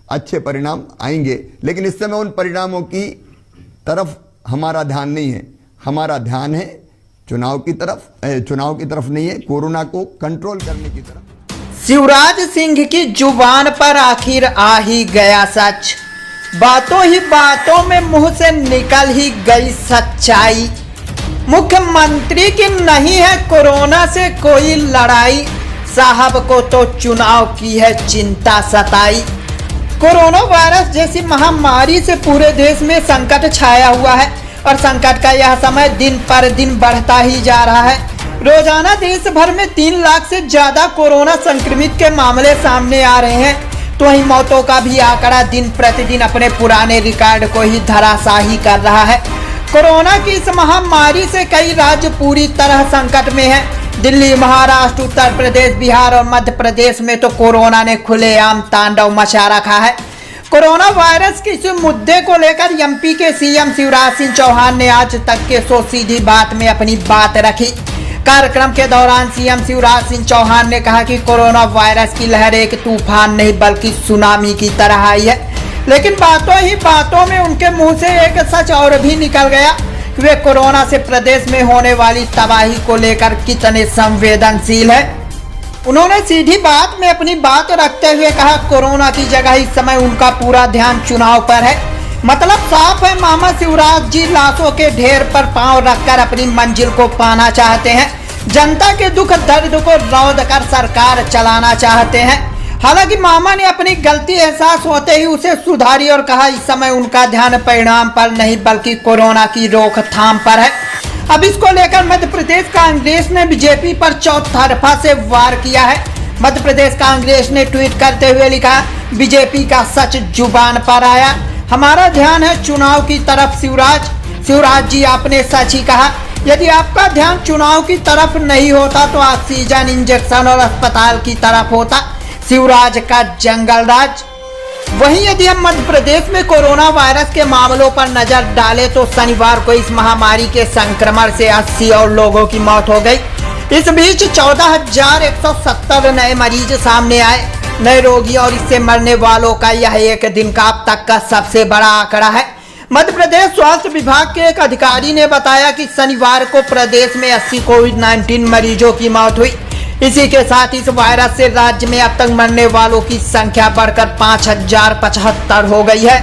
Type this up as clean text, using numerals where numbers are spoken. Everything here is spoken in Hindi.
अच्छे परिणाम आएंगे। लेकिन इस समय उन परिणामों की तरफ हमारा ध्यान नहीं है। हमारा ध्यान है चुनाव की तरफ नहीं है, कोरोना को कंट्रोल करने की तरफ। शिवराज सिंह की जुबान पर आखिर आ ही गया सच, बातों ही बातों में मुंह से निकल ही गई सच्चाई। मुख्यमंत्री की नहीं है कोरोना से कोई लड़ाई, साहब को तो चुनाव की है चिंता सताई। कोरोना वायरस जैसी महामारी से पूरे देश में संकट छाया हुआ है और संकट का यह समय दिन पर दिन बढ़ता ही जा रहा है। रोजाना देश भर में 3 लाख से ज्यादा कोरोना संक्रमित के मामले सामने आ रहे हैं, तो वहीं मौतों का भी आंकड़ा दिन प्रतिदिन अपने पुराने रिकॉर्ड को ही धराशायी कर रहा है। कोरोना की इस महामारी से कई राज्य पूरी तरह संकट में हैं। दिल्ली, महाराष्ट्र, उत्तर प्रदेश, बिहार और मध्य प्रदेश में तो कोरोना ने खुलेआम तांडव मचा रखा है। कोरोना वायरस के इस मुद्दे को लेकर एमपी के सीएम शिवराज सिंह चौहान ने आज तक के 100 सीधी बात में अपनी बात रखी। कार्यक्रम के दौरान सीएम शिवराज सिंह चौहान ने कहा कि कोरोना वायरस की लहर एक तूफान नहीं बल्कि सुनामी की तरह आई है। लेकिन बातों ही बातों में उनके मुंह से एक सच और भी निकल गया कि वे कोरोना से प्रदेश में होने वाली तबाही को लेकर कितने संवेदनशील है। उन्होंने सीधी बात में अपनी बात रखते हुए कहा, कोरोना की जगह इस समय उनका पूरा ध्यान चुनाव पर है। मतलब साफ है, मामा शिवराज जी लाशों के ढेर पर पांव रखकर अपनी मंजिल को पाना चाहते हैं। जनता के दुख दर्द को रौंद कर सरकार चलाना चाहते हैं। हालांकि मामा ने अपनी गलती एहसास होते ही उसे सुधारी और कहा, इस समय उनका ध्यान परिणाम पर नहीं बल्कि कोरोना की रोकथाम पर है। अब इसको लेकर मध्य प्रदेश कांग्रेस ने बीजेपी पर चौतरफा से वार किया है। मध्य प्रदेश कांग्रेस ने ट्वीट करते हुए लिखा, बीजेपी का सच जुबान पर आया, हमारा ध्यान है चुनाव की तरफ। शिवराज जी, आपने सच ही कहा। यदि आपका ध्यान चुनाव की तरफ नहीं होता तो ऑक्सीजन, इंजेक्शन और अस्पताल की तरफ होता। शिवराज का जंगल राज। वहीं यदि हम मध्य प्रदेश में कोरोना वायरस के मामलों पर नजर डालें तो शनिवार को इस महामारी के संक्रमण से 80 और लोगों की मौत हो गई। इस बीच 14,170 नए मरीज सामने आए। नए रोगी और इससे मरने वालों का यह एक दिन का अब तक का सबसे बड़ा आंकड़ा है। मध्य प्रदेश स्वास्थ्य विभाग के एक अधिकारी ने बताया कि शनिवार को प्रदेश में 80 कोविड-19 मरीजों की मौत हुई। इसी के साथ इस वायरस से राज्य में अब तक मरने वालों की संख्या बढ़कर 5,075 हो गई है।